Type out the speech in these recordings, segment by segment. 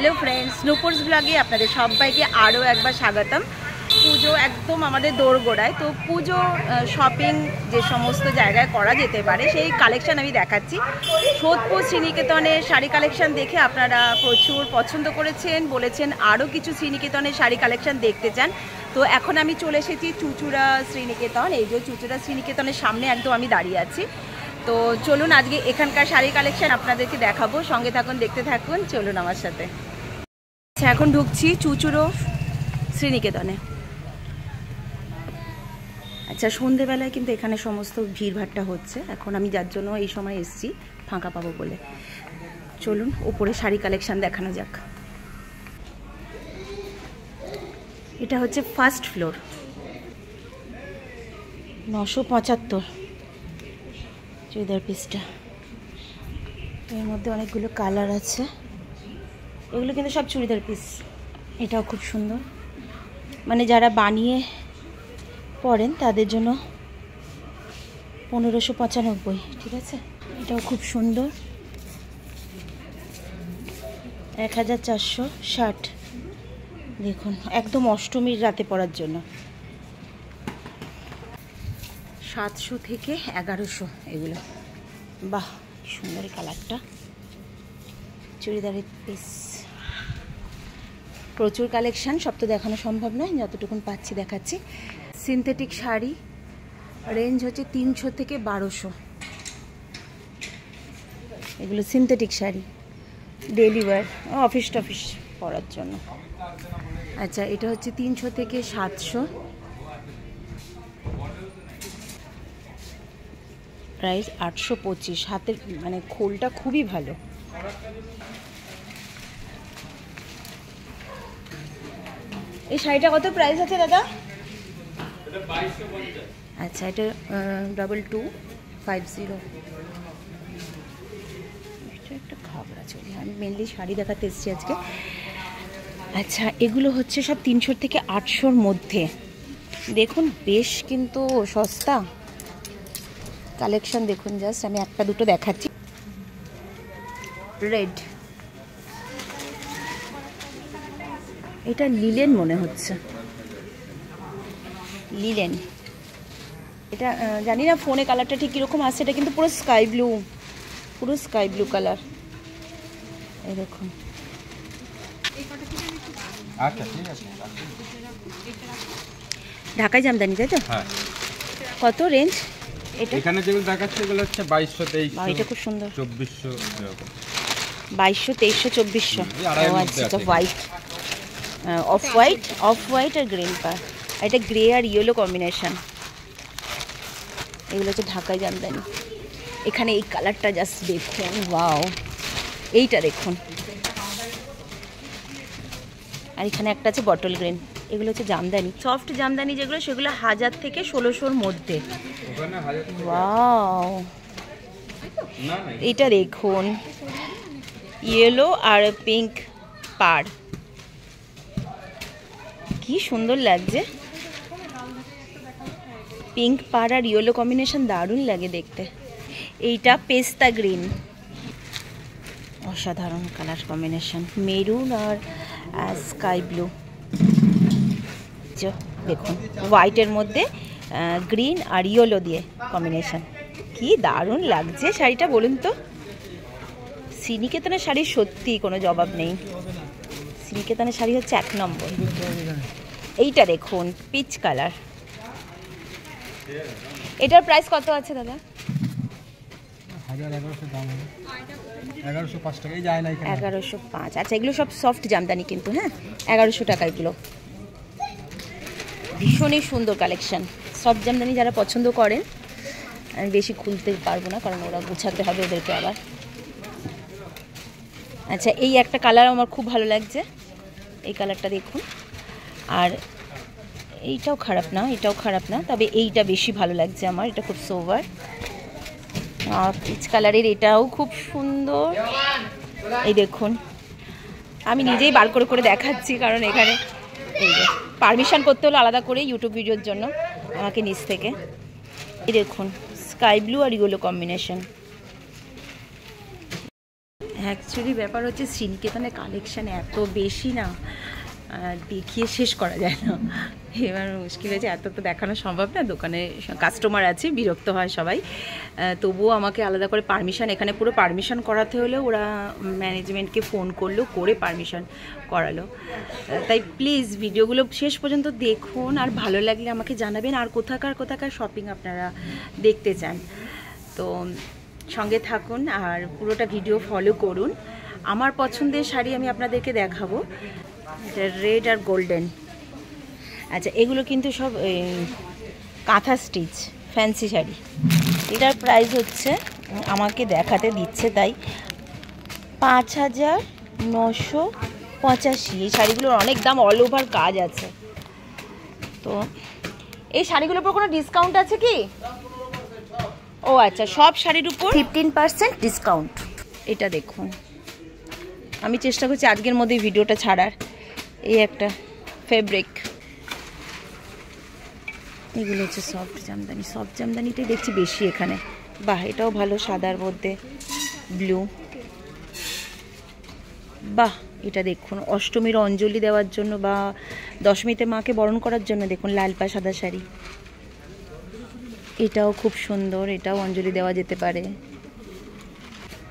Hello friends, Nupur's ব্লগে আপনাদের সবাইকে আরও একবার স্বাগতম। পুজো একদম আমাদের দোরগোড়ায়, তো পুজো শপিং যে সমস্ত জায়গায় করা যেতে পারে সেই কালেকশন আমি দেখাচ্ছি। সোদপুর শ্রীনিকেতনের শাড়ি কালেকশন দেখে আপনারা প্রচুর পছন্দ করেছেন, বলেছেন আরও কিছু শ্রীনিকেতনের শাড়ি কালেকশন দেখতে চান। তো এখন আমি চলে এসেছি চুঁচুড়া শ্রীনিকেতন। এই যে চুঁচুড়া শ্রীনিকেতনের সামনে একদম আমি দাঁড়িয়ে আছি। তো চলুন আজকে এখানকার শাড়ি কালেকশন আপনাদেরকে দেখাবো, সঙ্গে থাকুন, দেখতে থাকুন, চলুন আমার সাথে। আচ্ছা, এখন ঢুকছি চুঁচুড়ো শ্রীনিকেতনে। আচ্ছা, সন্ধেবেলায় কিন্তু এখানে সমস্ত ভিড়ভাট্টা হচ্ছে। এখন আমি যার জন্য এই সময় এসেছি, ফাঁকা পাবো বলে। চলুন ওপরে শাড়ি কালেকশন দেখানো যাক। এটা হচ্ছে ফার্স্ট ফ্লোর, 975 চুড়িদার পিসটা। এর মধ্যে অনেকগুলো কালার আছে, এগুলো কিন্তু সব চুড়িদার পিস। এটাও খুব সুন্দর, মানে যারা বানিয়ে পরেন তাদের জন্য 1595, ঠিক আছে। এটাও খুব সুন্দর, 1460। দেখুন, একদম অষ্টমীর রাতে পরার জন্য। 700 থেকে 1100 এগুলো। বাহ, সুন্দর কালারটা। চুড়িদারের পিস প্রচুর কালেকশন, সব তো দেখানো সম্ভব নয়, যতটুকুন পাচ্ছি দেখাচ্ছি। সিনথেটিক শাড়ি রেঞ্জ হচ্ছে 300 থেকে 1200। এগুলো synthetic sari, daily wear, office টফিস পরার জন্য। আচ্ছা, এটা হচ্ছে 300 থেকে 700, প্রাইস 825। হাতের মানে খোলটা খুবই ভালো। এই শাড়িটা কত প্রাইস আছে দাদা? আচ্ছা, এটা 2250। এটা একটা খাবরা চলি, আমি মেনলি শাড়ি দেখাতে এসেছি আজকে। আচ্ছা, এগুলো হচ্ছে সব 300 থেকে 800-র মধ্যে। দেখুন, বেশ কিন্তু সস্তা কালেকশন। দেখুন, জাস্ট আমি একটা দুটো দেখাচ্ছি। রেড, এটা লিলেন মনে হচ্ছে, লিলেন। এটা জানি না ফোনে কালারটা ঠিক কীরকম আসছে। এটা কিন্তু পুরো স্কাই ব্লু, পুরো স্কাই ব্লু কালার। এই দেখুন, ঢাকাই জামদানি, তাই তো? কত রেঞ্জ এটা? এখানে যেগুলো দেখাচ্ছে এগুলো হচ্ছে 2200, 2300। এটা খুব সুন্দর, 2400 এরকম। 2200, 2300, 2400। আচ্ছা, হোয়াইট, অফ হোয়াইট আর গ্রিন কালার। এটা গ্রে আর ইয়েলো কম্বিনেশন। এগুলো হচ্ছে ঢাকাই জামদানি। এখানে এই কালারটা জাস্ট দেখুন, ওয়াও, এইটা দেখুন। আর এখানে একটা আছে বটল গ্রিন। এগুলো হচ্ছে জামদানি, সফট জামদানি যেগুলো, সেগুলো 1000 থেকে 1600-র মধ্যে। ওয়াও, এইটা দেখুন, ইয়েলো আর পিঙ্ক পাড়, কি সুন্দর লাগছে। পিঙ্ক পাড় আর ইয়েলো কম্বিনেশন দারুণ লাগে দেখতে। এইটা পেস্তা গ্রিন, অসাধারণ কালার কম্বিনেশন। মেরুন আর স্কাই ব্লু, দেখুন, হোয়াইটের মধ্যে গ্রিন আর ইয়েলো দিয়ে কম্বিনেশন। কি দারুণ লাগছে শাড়িটা, বলুন তো। শ্রীনিকেতনের শাড়ির সত্যি কোনো জবাব নেই। শ্রীনিকেতনের শাড়ি হচ্ছে 1 নম্বর। এইটা দেখুন, পিচ কালার। এটার প্রাইস কত আছে দাদা? 1105। আচ্ছা, এগুলো সব সফট জামদানি কিন্তু, হ্যাঁ, 1100 টাকা এগুলো। ভীষণই সুন্দর কালেকশন। সফট জামদানি যারা পছন্দ করেন, আমি বেশি খুলতে পারবো না কারণ ওরা গুছাতে হবে ওদেরকে আবার। আচ্ছা, এই একটা কালার আমার খুব ভালো লাগছে, এই কালারটা দেখুন। আর এইটাও খারাপ না, এটাও খারাপ না, তবে এইটা বেশি ভালো লাগছে আমার। এটা খুব সোভার, পিচ কালারের, এটাও খুব সুন্দর। এই দেখুন, আমি নিজেই বার করে করে দেখাচ্ছি কারণ এখানে এই যে পারমিশন করতে হলো আলাদা করে ইউটিউব ভিডিওর জন্য আমাকে নিচ থেকে। এই দেখুন, স্কাই ব্লু আর ইয়েলো কম্বিনেশন। অ্যাকচুয়ালি ব্যাপার হচ্ছে শ্রীনিকেতনের কালেকশান এত বেশি না, দেখিয়ে শেষ করা যায় না। এবার মুশকিল হয়েছে, এত তো দেখানো সম্ভব না, দোকানে কাস্টমার আছে, বিরক্ত হয় সবাই। তবুও আমাকে আলাদা করে পারমিশন, এখানে পুরো পারমিশন করাতে হলে ওরা ম্যানেজমেন্টকে ফোন করলো, করে পারমিশন করালো। তাই প্লিজ ভিডিওগুলো শেষ পর্যন্ত দেখুন, আর ভালো লাগলে আমাকে জানাবেন আর কোথাকার শপিং আপনারা দেখতে চান। তো সঙ্গে থাকুন আর পুরোটা ভিডিও ফলো করুন। আমার পছন্দের শাড়ি আমি আপনাদেরকে দেখাবো, এটা রেড আর গোল্ডেন। আচ্ছা, এগুলো কিন্তু সব কাঁথা স্টিচ ফ্যান্সি শাড়ি। এটার প্রাইস হচ্ছে, আমাকে দেখাতে দিচ্ছে তাই, 5,985। এই শাড়িগুলোর অনেক দাম, অল ওভার কাজ আছে। তো এই শাড়িগুলোর উপর কোনো ডিসকাউন্ট আছে কি? ও আচ্ছা, সব শাড়ির উপর 15% ডিসকাউন্ট। এটা দেখুন, আমি চেষ্টা করছি আজকের মধ্যেই ভিডিওটা ছাড়ার। এই একটা ফেব্রিক, এগুলো হচ্ছে সফট জামদানি। সফট জামদানিটাই দেখছি বেশি এখানে। বাহ, এটাও ভালো, সাদার মধ্যে ব্লু। বাহ, এটা দেখুন, অষ্টমীর অঞ্জলি দেওয়ার জন্য বা দশমীতে মাকে বরণ করার জন্য দেখুন, লাল পা সাদা শাড়ি। এটাও খুব সুন্দর, এটাও অঞ্জলি দেওয়া যেতে পারে।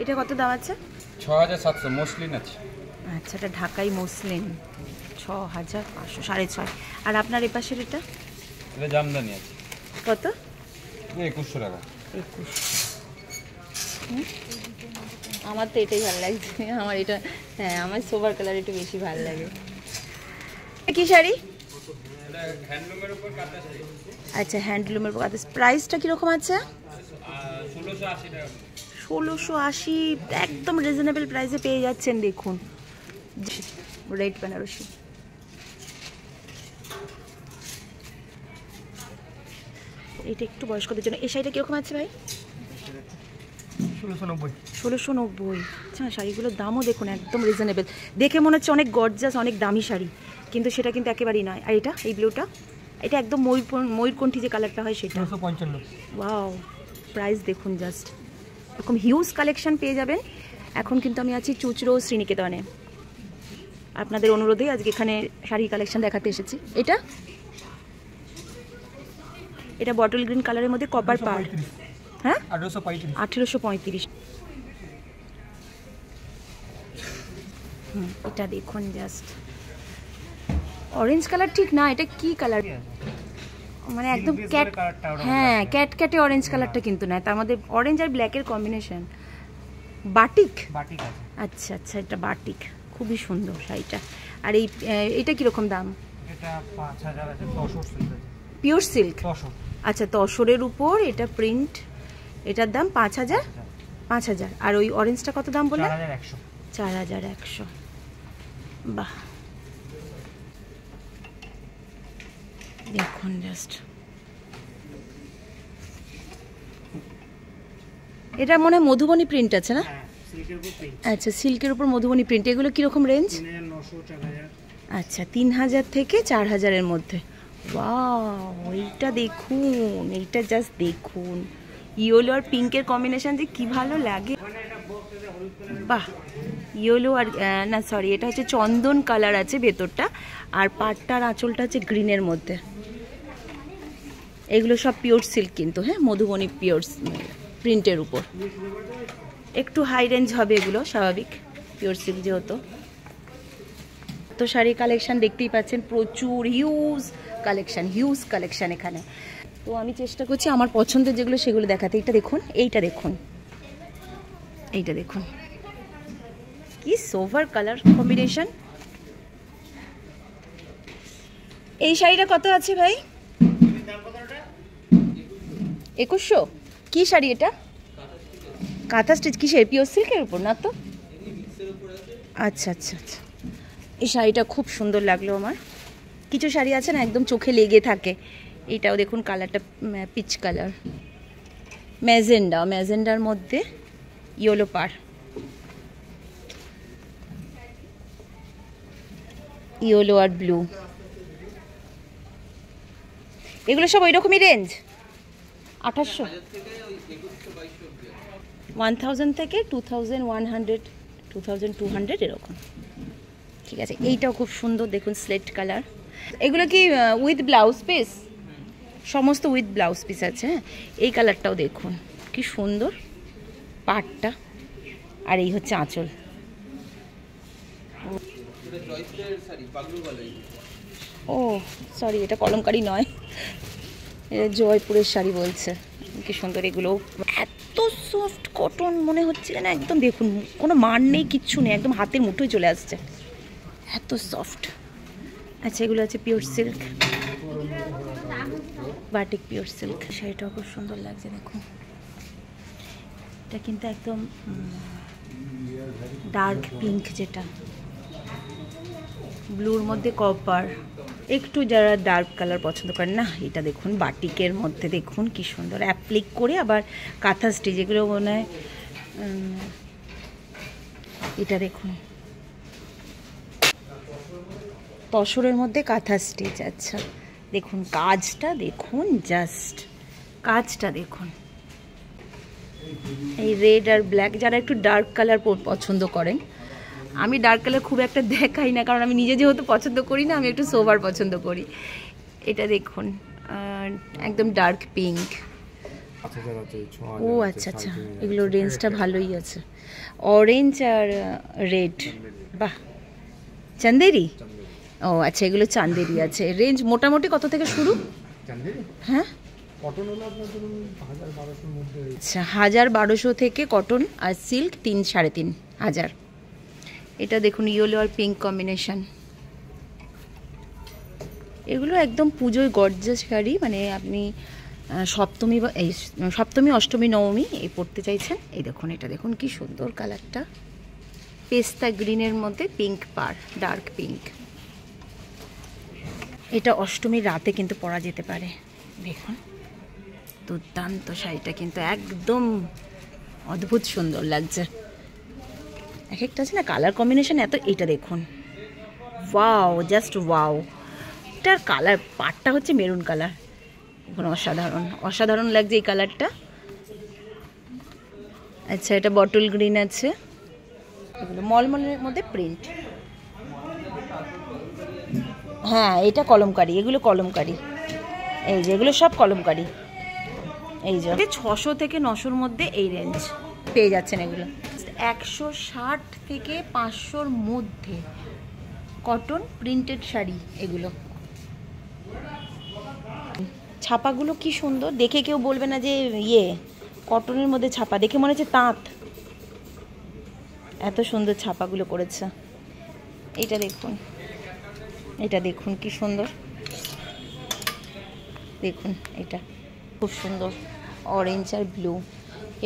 এটা কত দাম আছে? 6,700 মসলিন আছে। আচ্ছা, এটা ঢাকাই মসলিন, 6,500, 6.5। আর আপনার এপাশের এটা? এটা জামদানি আছে। কত? 2100 টাকা। 21। আমার তো এটাই ভালো লাগছে, আমার এটা, হ্যাঁ আমার সোবার কালার একটু বেশি ভালো লাগে। কি শাড়ি? হ্যান্ডলুমের উপর কাঁথা শাড়ি। আচ্ছা, হ্যান্ডলুমের উপর কাঁথা। প্রাইসটা কীরকম আছে? 1680 টাকা। 1680, একদম রিজনেবল প্রাইসে পেয়ে যাচ্ছেন। দেখুন, রেড বেনারসি। এটা একটু বয়স্কদের জন্য। এই শাড়িটা কীরকম আছে ভাই? 1690। আচ্ছা, শাড়িগুলোর দামও দেখুন একদম রিজনেবল। দেখে মনে হচ্ছে অনেক গর্জাস, অনেক দামি শাড়ি, কিন্তু সেটা কিন্তু একেবারেই নয়। আর এটা, এই ব্লুটা, এটা একদম ময়ূরকণ্ঠী যে কালারটা হয় সেটা। 955। ওয়াও, প্রাইস দেখুন জাস্ট। এরকম হিউজ কালেকশন পেয়ে যাবেন। এখন কিন্তু আমি আছি চুচড়ো শ্রীনিকেতনে, আপনাদের অনুরোধে আজকে এখানে শাড়ি কালেকশন দেখাতে এসেছি। এটা এটা বটল গ্রিন কালারের মধ্যে কপার পাড়। হ্যাঁ, 1835। এটা দেখুন জাস্ট, অরেঞ্জ কালার ঠিক না, এটা কি কালার, মানে একদম ক্যাট, হ্যাঁ ক্যাটে অরেঞ্জ কালারটা কিন্তু না, তার মধ্যে অরেঞ্জ আর ব্ল্যাকের কম্বিনেশন। বাটিক, আচ্ছা আচ্ছা, এটা বাটিক, খুবই সুন্দর শাড়িটা। আর এইটা কিরকম দাম? এটা 5000 আছে, tussar silk, pure silk. Tussar, আচ্ছা, তসরের উপর এটা প্রিন্ট, এটার দাম 5000। 5000। আর ওই অরেঞ্জটা কত দাম বললেন? 4100। 4100। বাহ, দেখুন জাস্ট, এটা মনে হয় মধুবনী প্রিন্ট আছে না? আচ্ছা, সিল্কের উপর মধুবনী প্রিন্ট। এগুলো কিরকম রেঞ্জ? 3900, 4000। আচ্ছা, 3000 থেকে 4000-এর মধ্যে। ওয়াও, এইটা দেখুন, এইটা জাস্ট দেখুন, ইয়েলো আর পিঙ্কের কম্বিনেশন যে কি ভালো লাগে। বাহ, ইয়েলো আর না সরি, এটা হচ্ছে চন্দন কালার আছে ভেতরটা, আর পাটটার আঁচলটা হচ্ছে গ্রিনের মধ্যে। এগুলো সব পিওর সিল্ক কিন্তু, হ্যাঁ মধুবনী পিওর প্রিন্টের উপর। একটু হাই রেঞ্জ হবে এগুলো, স্বাভাবিক, পিওর সিল্ক যেহেতু। তো শাড়ি কালেকশন দেখতেই পাচ্ছেন, প্রচুর হিউজ কালেকশন এখানে। তো আমি চেষ্টা করছি আমার পছন্দের যেগুলো সেগুলো দেখাতে। এইটা দেখুন, এইটা দেখুন, এইটা দেখুন, কি সোভার কালার কম্বিনেশন। এই শাড়িটা কত আছে ভাই? 2100। কি শাড়ি এটা? কাঁথা স্টিচ। কিসের? পিওর সিল্কের উপর না তো? আচ্ছা আচ্ছা আচ্ছা, এই শাড়িটা খুব সুন্দর লাগলো আমার। কিছু শাড়ি আছে না একদম চোখে লেগে থাকে, এইটাও দেখুন কালারটা পিচ কালার, ম্যাজেন্ডার মধ্যে ইয়েলো পার, ইয়েলো আর ব্লু। এগুলো সব ওই রকমই রেঞ্জ, 2800, 1000 থেকে 2100 2200 এরকম। ঠিক আছে, এইটাও খুব সুন্দর দেখুন, স্লেট কালার। এগুলো কি উইথ ব্লাউজ পিস? সমস্ত উইথ ব্লাউজ পিস আছে। হ্যাঁ, এই কালারটাও দেখুন কি সুন্দর পাটটা, আর এই হচ্ছে আঁচল। ও সরি, এটা কলমকারি নয়, এটা জয়পুরের শাড়ি বলছে। কি সুন্দর এগুলো, এত সফট কটন মনে হচ্ছে না একদম। দেখুন কোনো মান নেই, কিচ্ছু নেই, একদম হাতের মুঠোয় চলে আসছে, এত সফট। আচ্ছা, এগুলো আছে pure silk, batik pure silk. শাড়িটাও খুব সুন্দর লাগছে দেখুন। এটা কিন্তু একদম ডার্ক পিঙ্ক, যেটা ব্লুর মধ্যে কপার, একটু যারা ডার্ক কালার পছন্দ করেন না, এটা দেখুন বাটিকের মধ্যে দেখুন কি সুন্দর অ্যাপ্লিক করে, আবার কাঁথা স্টিচ, এগুলো মনে হয় এটা দেখুন তসরের মধ্যে কাঁথা স্টিচ। আচ্ছা দেখুন কাজটা দেখুন, জাস্ট কাজটা দেখুন। এই রেড আর ব্ল্যাক, যারা একটু ডার্ক কালার পছন্দ করেন, আমি ডার্ক কালার খুব একটা দেখাই না, কারণ আমি নিজে যেহেতু পছন্দ করি না, আমি একটু সোবার পছন্দ করি। এটা দেখুন একদম ডার্ক পিঙ্ক। ও আচ্ছা আচ্ছা, এগুলো রেঞ্জটা ভালোই আছে, অরেঞ্জ আর রেড। বাহ, চান্দেরি। ও আচ্ছা, এগুলো চান্দেরি আছে। রেঞ্জ মোটামুটি কত থেকে শুরু? হ্যাঁ আচ্ছা, 1000-1200 থেকে কটন, আর সিল্ক 3-3.500। এটা দেখুন ইয়েলো আর পিঙ্ক কম্বিনেশন। এগুলো একদম পুজোয় গর্জাস শাড়ি, মানে আপনি সপ্তমী বা এই সপ্তমী, অষ্টমী, নবমী এই পরতে চাইছেন। এই দেখুন, এটা দেখুন কি সুন্দর কালারটা, পেস্তা গ্রিনের মধ্যে পিঙ্ক পার, ডার্ক পিঙ্ক। এটা অষ্টমীর রাতে কিন্তু পরা যেতে পারে। দেখুন দুর্দান্ত শাড়িটা, কিন্তু একদম অদ্ভুত সুন্দর লাগছে। এক একটা আছে না কালার কম্বিনেশন এত। এটা দেখুন, ওয়াও, জাস্ট ওয়াও। এটার কালার পাটটা হচ্ছে মেরুন কালার, এখন অসাধারণ অসাধারণ লাগছে এই কালারটা। আচ্ছা, এটা বটল গ্রিন আছে, এগুলো মলমলের মধ্যে প্রিন্ট। হ্যাঁ, এটা কলমকারি, এগুলো কলমকারি, এই যে এগুলো সব কলমকারি। এই যে 600 থেকে 900-র মধ্যে এই রেঞ্জ পেয়ে যাচ্ছেন এগুলো। 160 থেকে 500-র মধ্যে কটন প্রিন্টেড শাড়ি এগুলো। ছাপাগুলো কি সুন্দর, দেখে কেউ বলবে না যে ইয়ে কটনের মধ্যে ছাপা, দেখে মনে হচ্ছে তাঁত, এত সুন্দর ছাপাগুলো করেছে। এটা দেখুন, এটা দেখুন কি সুন্দর, দেখুন এটা খুব সুন্দর, অরেঞ্জ আর ব্লু।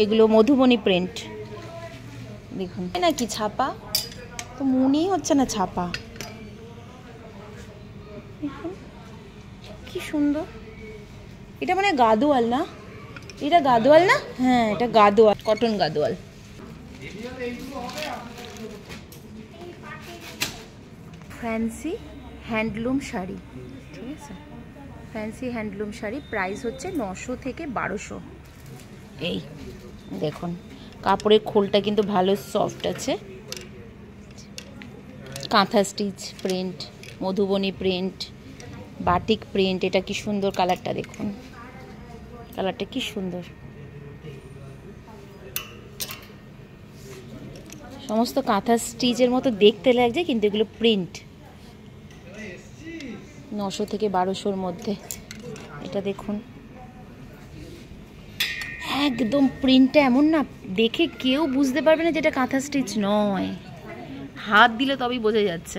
এগুলো মধুবনী প্রিন্ট, দেখুন নাকি ছাপা, তো মনেই হচ্ছে না ছাপা। দেখুন কি সুন্দর, এটা মানে গাদোয়াল না, এটা গাদোয়াল না? হ্যাঁ, এটা Gadwal, cotton Gadwal. Fancy handloom sari, ঠিক আছে, ফ্যান্সি হ্যান্ডলুম শাড়ি, প্রাইস হচ্ছে 900 থেকে 1200। এই দেখুন কাপড়ের খোলটা কিন্তু ভালো সফট আছে, কাঁথা stitch print, Madhubani print, batik print. এটা কি সুন্দর কালারটা দেখুন, কালারটা কি সুন্দর, সমস্ত কাঁথা স্টিচের মতো দেখতে লাগছে, কিন্তু এগুলো প্রিন্ট। 900 থেকে 1200-র মধ্যে। এটা দেখুন একদম প্রিন্টটা এমন না, দেখে কেউ বুঝতে পারবে না যেটা কাঁথা স্টিচ নয়, হাত দিলে তবেই বোঝা যাচ্ছে।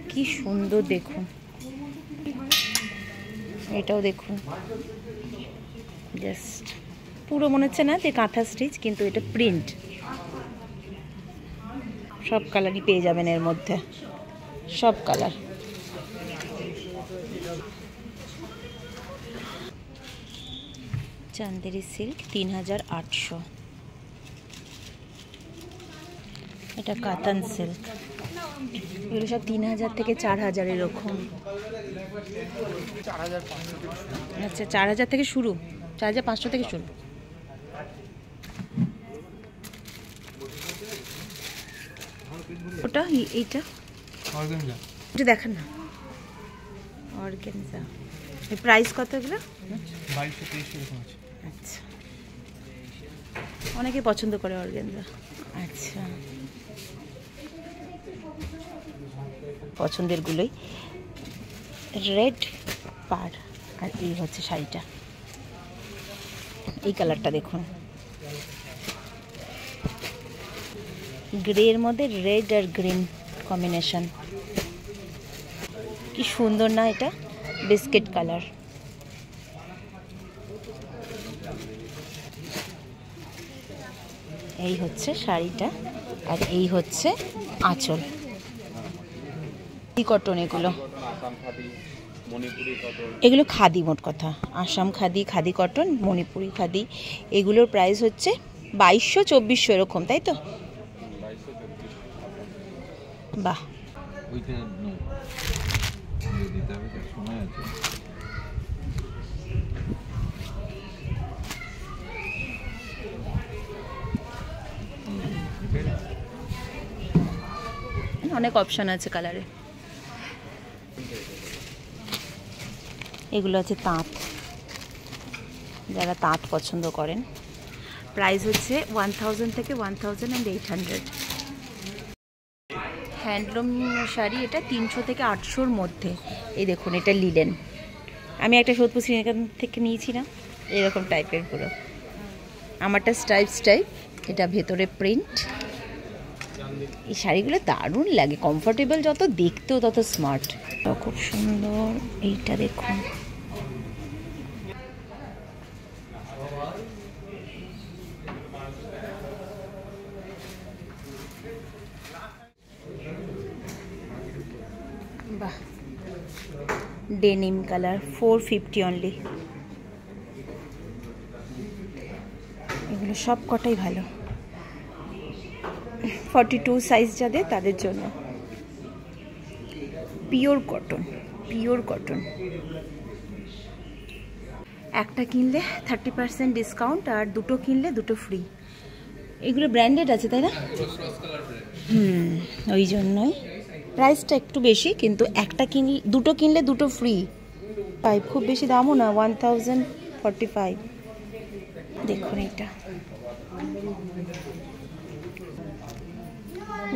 কি সুন্দর দেখুন, এটাও দেখুন, জাস্ট পুরো মনে হচ্ছে না যে কাঁথা স্টিচ, কিন্তু এটা প্রিন্ট। সব কালারই পেয়ে যাবেন এর মধ্যে, সব কালার। চান্দেরি সিল্ক 3800। এটা কাতান সিল্ক, এগুলো সব 3000 থেকে 4000 এরকম। আচ্ছা, 4000 থেকে শুরু, 4500 থেকে শুরু। ওটা এইটা অর্গানজা এটা দেখান না। অর্গানজা এই প্রাইস কত এগুলো? 22-23 এরকম আছে। আচ্ছা, অনেকে পছন্দ করে অর্গানজা। আচ্ছা, পছন্দের গুলোই। রেড পাড় আর এই হচ্ছে শাড়িটা, এই কালারটা দেখুন, গ্রের মধ্যে রেড আর গ্রিন কম্বিনেশন, কি সুন্দর না এটা, বিস্কিট কালার। এই হচ্ছে শাড়িটা আর এই হচ্ছে আঁচল। কটন এগুলো, এগুলো খাদি, মোট কথা আসাম খাদি, খাদি কটন, মণিপুরি খাদি। এগুলোর প্রাইস হচ্ছে 2200-2400 এরকম, তাই তো? বাহ, অনেক অপশান আছে কালারে। এগুলো আছে তাঁত, যারা তাঁত পছন্দ করেন। প্রাইস হচ্ছে 1000 থেকে 1800। হ্যান্ডলুম শাড়ি, এটা 300 থেকে 800-র মধ্যে। এই দেখুন, এটা লিলেন, আমি একটা সোদপুর শ্রীনিকেতন থেকে নিয়েছি না, এরকম টাইপের পুরো। আমারটা স্টাইপ, এটা ভেতরে প্রিন্ট। এই শাড়িগুলো দারুণ লাগে, কমফোর্টেবল যত, দেখতেও তত স্মার্ট, খুব সুন্দর। এইটা দেখুন, বাহ, ডেনিম কালার, 450 অনলি। এগুলো সব কটাই ভালো, 42 সাইজ যাদের, তাদের জন্য। Pure cotton, pure cotton. একটা কিনলে 30% ডিসকাউন্ট, আর দুটো কিনলে দুটো ফ্রি। এগুলো ব্র্যান্ডেড আছে, তাই না? ওই জন্যই প্রাইসটা একটু বেশি, কিন্তু একটা কিনলে, দুটো কিনলে দুটো ফ্রি। খুব বেশি দামও না, 1045। দেখুন এটা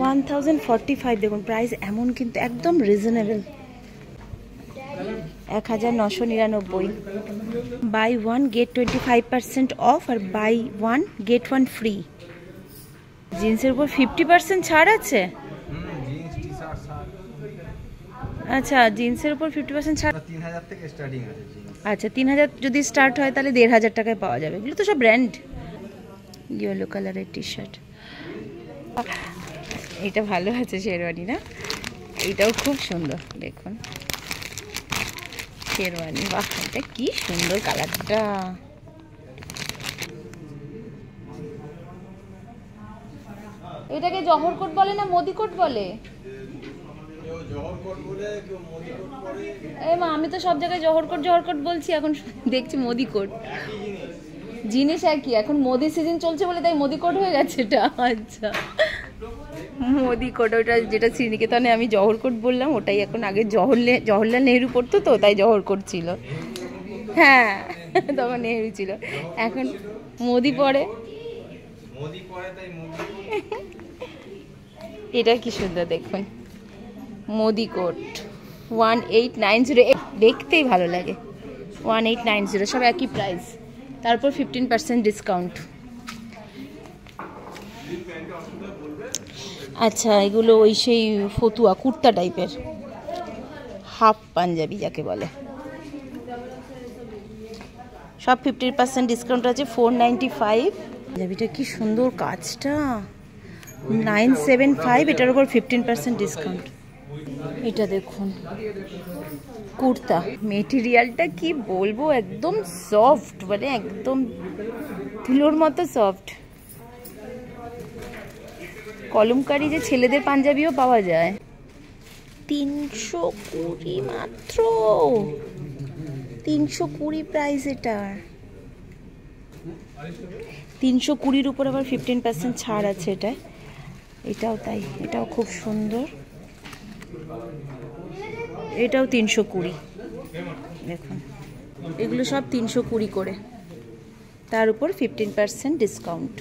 1045, দেখুন প্রাইস এমন, কিন্তু একদম রিজনেবল। 1999। বাই 1 গেট 25% অফ, আর বাই 1 গেট 1 ফ্রি। জিন্সের উপর 50% ছাড় আছে? আচ্ছা, জিন্সের উপর 50% ছাড়, 3000 থেকে স্টার্টিং আছে। আচ্ছা, 3000 যদি স্টার্ট হয় তাহলে 1500 টাকায় পাওয়া যাবে। এগুলো তো সব ব্র্যান্ড। ইয়েলো কালারের টি শার্ট, এটা ভালো আছে, শেরওয়ানি না? এটাও খুব সুন্দর, দেখুন শেরওয়ানি। বাহ, এটা কি সুন্দর কালারটা। এটাকে জহর কোট বলে না মোদি কোট বলে? এই মা, আমি তো সব জায়গায় জহর কোট বলছি, এখন দেখছি মোদি কোট। জিনিস একই, এখন মোদি সিজন চলছে বলে তাই মোদি কোট হয়ে গেছে এটা। আচ্ছা, মোদি কোট, ওটা যেটা শ্রীনিকেতনে আমি জহর কোট বললাম, ওটাই এখন। আগে জওহরলাল নেহরু পড়তো তো, তাই জহর কোট ছিল। হ্যাঁ, তখন নেহরু ছিল, এখন মোদি পড়ে। এটা কি সুন্দর, দেখুন মোদি কোট 1890। দেখতেই ভালো লাগে, 1890, সব একই প্রাইস, তারপর 15% ডিসকাউন্ট। আচ্ছা, এগুলো ওই সেই ফতুয়া কুর্তা টাইপের, হাফ পাঞ্জাবি যাকে বলে, সব 50% ডিসকাউন্ট আছে, 495। পাঞ্জাবিটা কি সুন্দর, কাজটা 975, এটার উপর 15% ডিসকাউন্ট। এটা দেখুন কুর্তা, মেটেরিয়ালটা কি বলবো, একদম সফট, মানে একদম তুলোর মতো সফট। কলমকারি যে ছেলেদের পাঞ্জাবিও পাওয়া যায়। 320 মাত্র, 320 প্রাইস এটার। 320-র উপর আবার 15% ছাড় আছে এটায়। এটাও তাই, এটাও খুব সুন্দর, এটাও 320। দেখুন এগুলো সব 320 করে, তার উপর 15% ডিসকাউন্ট।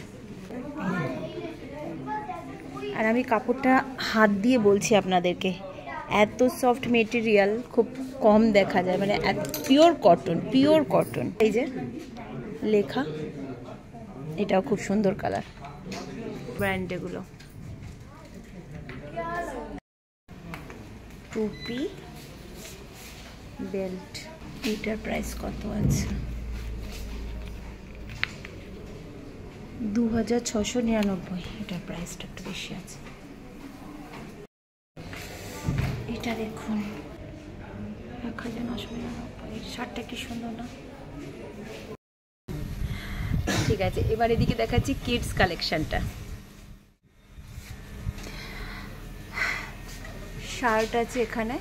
আর আমি কাপড়টা হাত দিয়ে বলছি আপনাদেরকে, এত সফট মেটেরিয়াল খুব কম দেখা যায়, মানে পিওর কটন, পিওর কটন। এই যে লেখা, এটাও খুব সুন্দর কালার, ব্র্যান্ড এগুলো। টুপি, বেল্ট, এটার প্রাইস কত আছে? 2699। এটার প্রাইসটা একটু বেশি আছে। এটা দেখুন 1999। শার্টটা কি সুন্দর না? ঠিক আছে, এবার এদিকে দেখাচ্ছি কিডস কালেকশনটা। শার্ট আছে এখানে,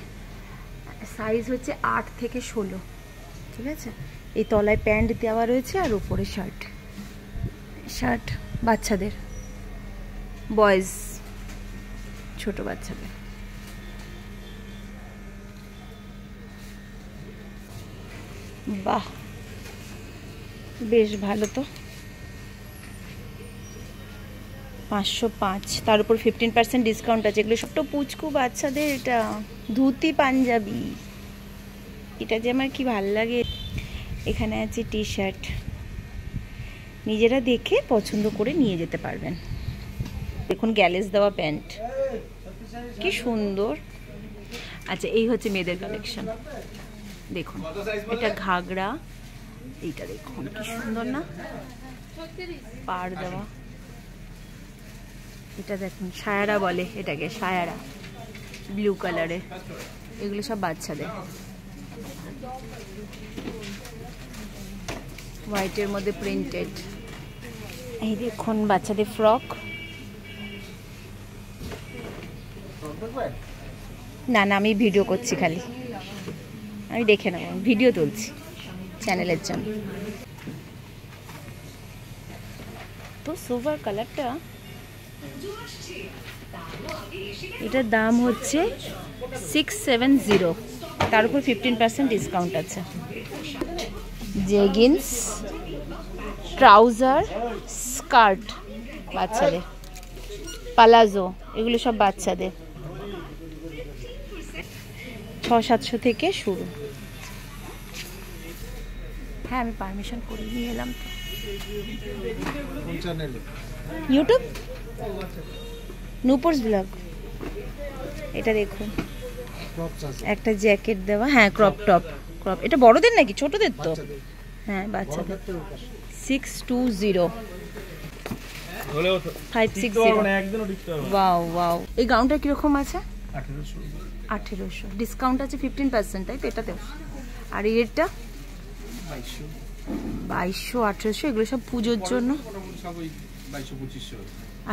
সাইজ হচ্ছে 8 থেকে 16, ঠিক আছে। এই তলায় প্যান্ট দেওয়া রয়েছে আর উপরে শার্ট। শার্ট বাচ্চাদের, বয়েজ, ছোট বাচ্চাদের। বাহ, বেশ ভালো তো। 505, তার উপর 15% ডিসকাউন্ট আছে। এগুলো সব তো পুচকু বাচ্চাদের। এটা ধুতি পাঞ্জাবি, এটা যে আমার কি ভাল লাগে। এখানে আছে টি শার্ট, নিজেরা দেখে পছন্দ করে নিয়ে যেতে পারবেন। দেখুন গ্যালেজ দেওয়া প্যান্ট, কি সুন্দর। আচ্ছা, এই হচ্ছে মেয়েদের কালেকশন। দেখুন এটা ঘাগরা, এইটা দেখুন কি সুন্দর না, পাড় দেওয়া। এটা দেখুন সায়ারা বলে এটাকে, সায়ারা, ব্লু কালারে। এগুলো সব বাচ্চাদের। হোয়াইটের মধ্যে প্রিন্টেড। এই দেখুন বাচ্চাদের ফ্রক। না না, আমি ভিডিও করছি, খালি আমি দেখে নেব, ভিডিও তুলছি চ্যানেলের জন্য। তো সোভার কালারটা, এটার দাম হচ্ছে 670, তার উপর 15% ডিসকাউন্ট আছে। জেগিন্স, ট্রাউজার, স্কার্ট বাচ্চাদের, পালাজো, এগুলো সব বাচ্চাদের। 600-700 থেকে শুরু। হ্যাঁ, আমি পারমিশন করে নিয়ে এলাম তো। YouTube Nupur's vlog. এটা দেখুন একটা জ্যাকেট দেওয়া, হ্যাঁ ক্রপ টপ। ক্রপ, এটা বড়দের নাকি ছোটদের? তো হ্যাঁ, বাচ্চাদের। 620, 560। Wow wow. এই গাউনটা কিরকম আছে? 1800। ডিসকাউন্ট আছে 15%, তাই তো এটাতেও? আর এরটা 2200, 1800। এগুলো সব পুজোর জন্য।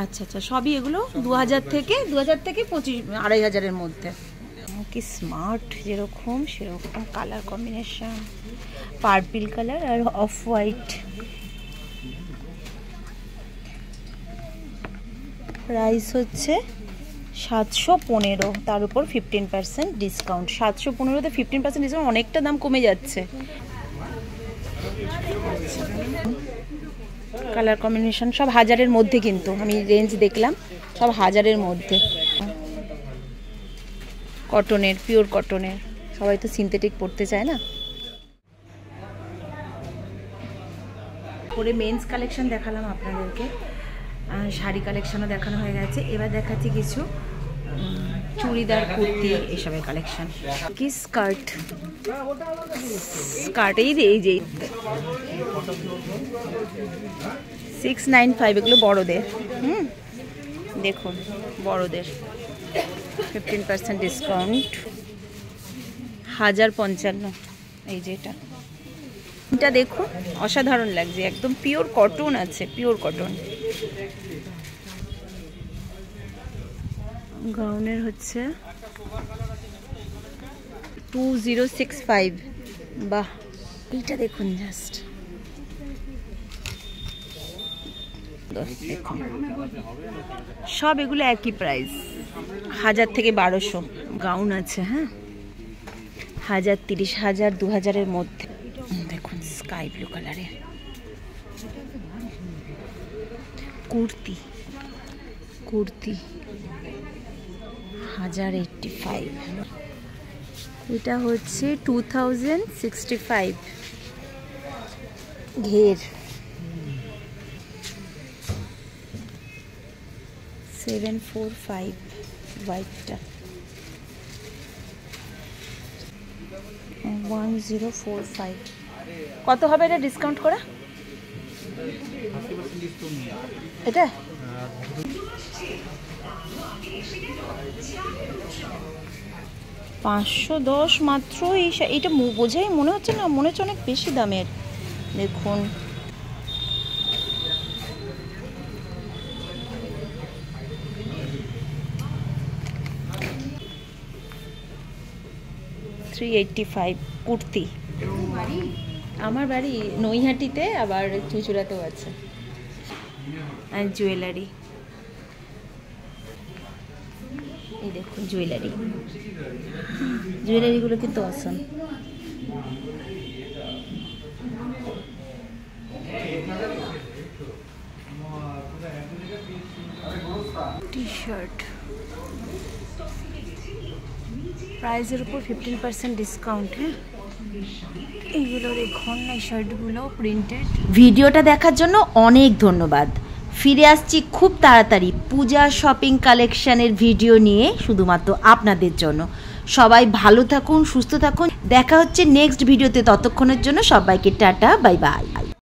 আচ্ছা আচ্ছা, সবই এগুলো 2000 থেকে 2500-2500-2500 মধ্যে। কি স্মার্ট, যেরকম সেরকম কালার কম্বিনেশন, পার্পল কালার আর অফ হোয়াইট। প্রাইস হচ্ছে 715, তার উপর 15% ডিসকাউন্ট। 715-তে 15% ডিসকাউন্ট, অনেকটা দাম কমে যাচ্ছে। কালার কম্বিনেশন সব 1000-এর মধ্যে, কিন্তু আমি রেঞ্জ দেখলাম সব 1000-এর মধ্যে। কটনের, পিওর কটনের। সবাই তো সিনথেটিক পরতে চায় না। পরে মেন্স কালেকশন দেখালাম আপনাদেরকে, শাড়ি কালেকশনও দেখানো হয়ে গেছে। এবার দেখাচ্ছি কিছু চুড়িদার, কুর্তি, এসবের কালেকশন। কি স্কার্ট, স্কার্ট এই যে 695, এগুলো বড়দের। দেখুন বড়দের 15% ডিসকাউন্ট, 1055। এই যে এটা দেখুন, অসাধারণ লাগছে, একদম পিওর কটন আছে, পিওর কটন। গাউনের হচ্ছে 2065। বাহ, এইটা দেখুন জাস্ট। সুন্দর, দেখুন সব এগুলো একই প্রাইস, 1000 থেকে 1200 গাউন আছে। হ্যাঁ, 1000, 30,000, 2000-এর মধ্যে। দেখুন স্কাই ব্লু কালারের কুর্তি, 1085। এটা হচ্ছে 2065 ঘের, 745 হোয়াইটটা, 1045। কত হবে এটা ডিসকাউন্ট করা? এটা 510 মাত্র। এইটা বোঝাই মনে হচ্ছে না, মনে হচ্ছে অনেক বেশি দামের। দেখুন $385 কুর্তি। আমার বাড়ি নৈহাটিতে, আবার চুঁচুড়াতেও আছে। আর জুয়েলারি, এই দেখুন জুয়েলারিগুলো কিন্তু অসম। টি শার্ট প্রাইসের উপর 15% ডিসকাউন্ট। হ্যাঁ, এইগুলো দেখুন, এই শার্টগুলো প্রিন্টেড। ভিডিওটা দেখার জন্য অনেক ধন্যবাদ। ফিরে আসছি খুব তাড়াতাড়ি পূজা শপিং কালেকশনের ভিডিও নিয়ে, শুধুমাত্র আপনাদের জন্য। সবাই ভালো থাকুন, সুস্থ থাকুন। দেখা হচ্ছে নেক্সট ভিডিওতে। ততক্ষণের জন্য সবাইকে টাটা, বাই বাই।